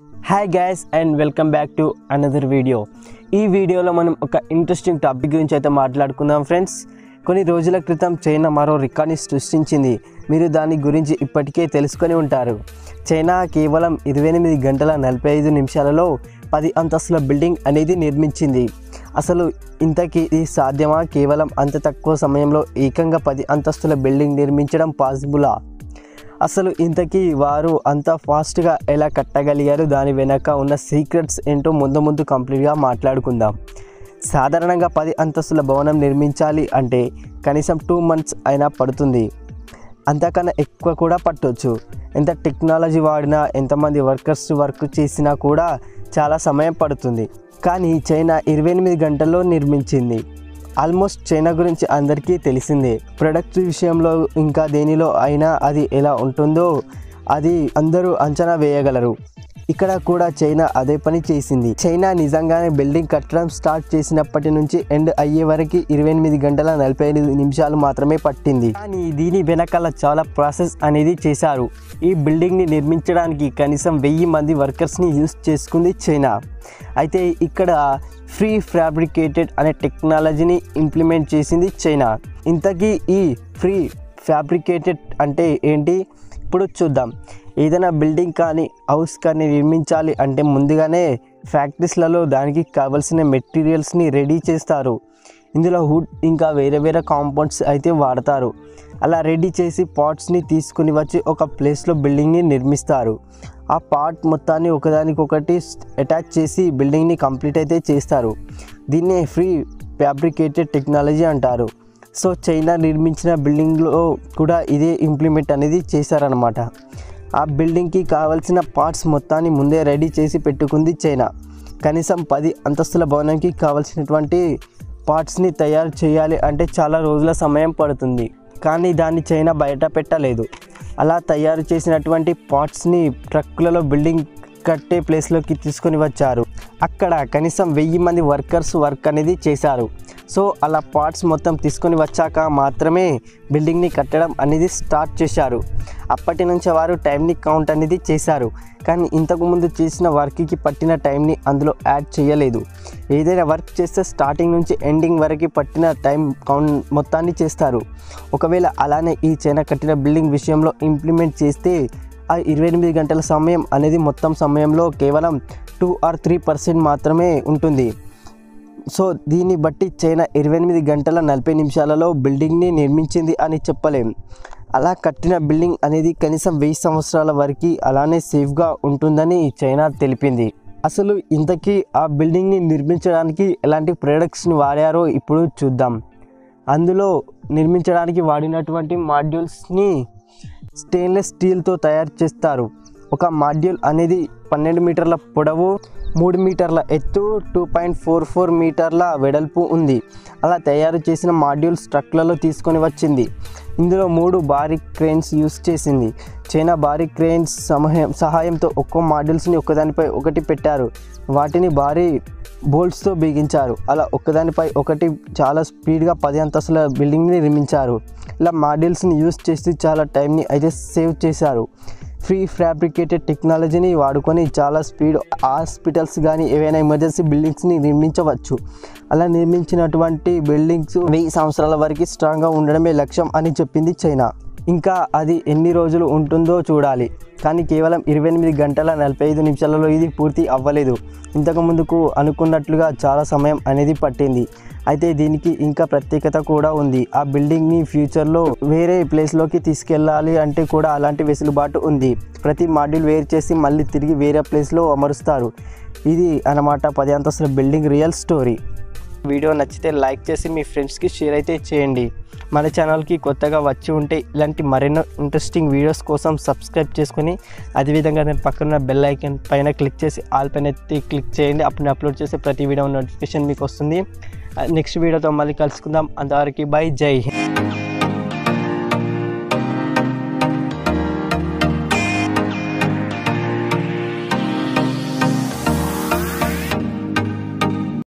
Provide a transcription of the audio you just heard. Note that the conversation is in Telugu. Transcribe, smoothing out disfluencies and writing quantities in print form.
Hi guys and welcome back to another video. ఈ వీడియోలో మనం ఒక ఇంట్రెస్టింగ్ టాపిక్ గురించి అయితే మాట్లాడుకుందాం ఫ్రెండ్స్. కొన్ని రోజుల క్రితం చైనా మరో రికార్డ్ని సృష్టించింది. మీరు దాని గురించి ఇప్పటికే తెలుసుకొని ఉంటారు. చైనా కేవలం 28 గంటల 45 నిమిషాలలో 10 అంతస్తుల బిల్డింగ్ అనేది నిర్మించింది. అసలు ఇంతకీ ఇది సాధ్యమా? కేవలం అంత తక్కువ సమయంలో ఏకంగా 10 అంతస్తుల బిల్డింగ్ నిర్మించడం పాసిబులా? అసలు ఇంతకీ వారు అంత ఫాస్ట్గా ఎలా కట్టగలిగారు? దాని వెనక ఉన్న సీక్రెట్స్ ఏంటో ముందు కంప్లీట్గా మాట్లాడుకుందాం. సాధారణంగా 10 అంతస్తుల భవనం నిర్మించాలి అంటే కనీసం 2 months అయినా పడుతుంది. అంతకన్నా ఎక్కువ కూడా పట్టవచ్చు. ఎంత టెక్నాలజీ వాడినా, ఎంతమంది వర్కర్స్ వర్క్ చేసినా కూడా చాలా సమయం పడుతుంది. కానీ చైనా 28 గంటల్లో నిర్మించింది. ఆల్మోస్ట్ చైనా గురించి అందరికీ తెలిసిందే. ప్రొడక్ట్ విషయంలో ఇంకా దేనిలో అయినా అది ఎలా ఉంటుందో అది అందరూ అంచనా వేయగలరు. ఇక్కడ కూడా చైనా అదే పని చేసింది. చైనా నిజంగానే బిల్డింగ్ కట్టడం స్టార్ట్ చేసినప్పటి నుంచి ఎండ్ అయ్యే వరకు 28 గంటల 45 నిమిషాలు మాత్రమే పట్టింది. కానీ దీని వెనకాల చాలా ప్రాసెస్ అనేది చేశారు. ఈ బిల్డింగ్ని నిర్మించడానికి కనీసం 1000 మంది వర్కర్స్ని యూజ్ చేసుకుంది చైనా. అయితే ఇక్కడ ఫ్రీ ఫ్యాబ్రికేటెడ్ అనే టెక్నాలజీని ఇంప్లిమెంట్ చేసింది చైనా. ఇంతకీ ఈ ఫ్రీ ఫ్యాబ్రికేటెడ్ అంటే ఏంటి ఇప్పుడు చూద్దాం. ఏదైనా బిల్డింగ్ కానీ హౌస్ కానీ నిర్మించాలి అంటే ముందుగానే ఫ్యాక్టరీస్లలో దానికి కావాల్సిన మెటీరియల్స్ని రెడీ చేస్తారు. ఇందులో వుడ్ ఇంకా వేరే కాంపౌండ్స్ అయితే వాడతారు. అలా రెడీ చేసి పార్ట్స్ని తీసుకుని వచ్చి ఒక ప్లేస్లో బిల్డింగ్ని నిర్మిస్తారు. ఆ పార్ట్ మొత్తాన్ని ఒకదానికొకటి అటాచ్ చేసి బిల్డింగ్ని కంప్లీట్ అయితే చేస్తారు. దీన్నే ఫ్రీ ఫ్యాబ్రికేటెడ్ టెక్నాలజీ అంటారు. సో చైనా నిర్మించిన బిల్డింగ్లో కూడా ఇదే ఇంప్లిమెంట్ అనేది చేశారనమాట. ఆ బిల్డింగ్కి కావాల్సిన పార్ట్స్ మొత్తాన్ని ముందే రెడీ చేసి పెట్టుకుంది చైనా. కనీసం 10 అంతస్తుల భవనానికి కావాల్సినటువంటి పార్ట్స్ని తయారు చేయాలి అంటే చాలా రోజుల సమయం పడుతుంది. కానీ దాన్ని చైనా బయట పెట్టలేదు. అలా తయారు చేసినటువంటి పార్ట్స్ని ట్రక్కులలో బిల్డింగ్ కట్టే ప్లేస్లోకి తీసుకొని వచ్చారు. అక్కడ కనీసం 1000 మంది వర్కర్స్ వర్క్ అనేది చేశారు. సో అలా పార్ట్స్ మొత్తం తీసుకొని వచ్చాక మాత్రమే బిల్డింగ్ని కట్టడం అనేది స్టార్ట్ చేశారు. అప్పటి నుంచి వారు టైంని కౌంట్ అనేది చేశారు. కానీ ఇంతకుముందు చేసిన వర్క్కి పట్టిన టైంని అందులో యాడ్ చేయలేదు. ఏదైనా వర్క్ చేస్తే స్టార్టింగ్ నుంచి ఎండింగ్ వరకు పట్టిన టైం కౌంట్ మొత్తాన్ని చేస్తారు. ఒకవేళ అలానే ఈ చైనా కట్టిన బిల్డింగ్ విషయంలో ఇంప్లిమెంట్ చేస్తే ఆ 28 గంటల సమయం అనేది మొత్తం సమయంలో కేవలం 2 or 3% మాత్రమే ఉంటుంది. సో దీన్ని బట్టి చైనా 28 గంటల 40 నిమిషాలలో బిల్డింగ్ని నిర్మించింది అని చెప్పలేం. అలా కట్టిన బిల్డింగ్ అనేది కనీసం 1000 సంవత్సరాల వరకు అలానే సేఫ్గా ఉంటుందని చైనా తెలిపింది. అసలు ఇంతకీ ఆ బిల్డింగ్ని నిర్మించడానికి ఎలాంటి ప్రొడక్ట్స్ని వాడారో ఇప్పుడు చూద్దాం. అందులో నిర్మించడానికి వాడినటువంటి మాడ్యూల్స్ని స్టెయిన్లెస్ స్టీల్తో తయారు చేస్తారు. ఒక మాడ్యూల్ అనేది 12 మీటర్ల పొడవు, 3 మీటర్ల ఎత్తు, 2.44 మీటర్ల వెడల్పు ఉంది. అలా తయారు చేసిన మాడ్యూల్స్ ట్రక్లలో తీసుకొని వచ్చింది. ఇందులో 3 భారీ క్రేన్స్ యూస్ చేసింది. చైనా భారీ క్రేన్స్ సహాయంతో ఒక్కో మాడ్యూల్స్ని ఒకదానిపై ఒకటి పెట్టారు. వాటిని భారీ బోల్ట్స్తో బిగించారు. అలా ఒకదానిపై ఒకటి చాలా స్పీడ్గా 10 అంతస్తుల బిల్డింగ్ని నిర్మించారు. ఇలా మాడ్యూల్స్ని యూస్ చేసి చాలా టైంని అయితే సేవ్ చేశారు. ఫ్రీ ఫ్యాబ్రికేటెడ్ టెక్నాలజీని వాడుకొని చాలా స్పీడ్ హాస్పిటల్స్ కానీ ఏవైనా ఎమర్జెన్సీ బిల్డింగ్స్ని నిర్మించవచ్చు. అలా నిర్మించినటువంటి బిల్డింగ్స్ 1000 సంవత్సరాల వరకు స్ట్రాంగ్గా ఉండడమే లక్ష్యం అని చెప్పింది చైనా. ఇంకా అది ఎన్ని రోజులు ఉంటుందో చూడాలి. కానీ కేవలం 28 గంటల 45 నిమిషాలలో ఇది పూర్తి అవ్వలేదు. ఇంతకు ముందుకు అనుకున్నట్లుగా చాలా సమయం అనేది పట్టింది. అయితే దీనికి ఇంకా ప్రత్యేకత కూడా ఉంది. ఆ బిల్డింగ్ని ఫ్యూచర్లో వేరే ప్లేస్లోకి తీసుకెళ్ళాలి అంటే కూడా అలాంటి వెసులుబాటు ఉంది. ప్రతి మాడ్యూల్ వేరు చేసి మళ్ళీ తిరిగి వేరే ప్లేస్లో అమరుస్తారు. ఇది అన్నమాట 10 అంతస్తుల బిల్డింగ్ రియల్ స్టోరీ. వీడియో నచ్చితే లైక్ చేసి మీ ఫ్రెండ్స్కి షేర్ అయితే చేయండి. మన ఛానల్కి కొత్తగా వచ్చి ఉంటే ఇలాంటి మరెన్నో ఇంట్రెస్టింగ్ వీడియోస్ కోసం సబ్స్క్రైబ్ చేసుకొని అదేవిధంగా నేను పక్కన బెల్ ఐకాన్ పైన క్లిక్ చేసి ఆల్ పైన క్లిక్ చేయండి. అప్పుడు అప్లోడ్ చేసే ప్రతి వీడియో నోటిఫికేషన్ మీకు వస్తుంది. నెక్స్ట్ వీడియోతో మళ్ళీ కలుసుకుందాం. అంతవరకు బై, జై హింద్.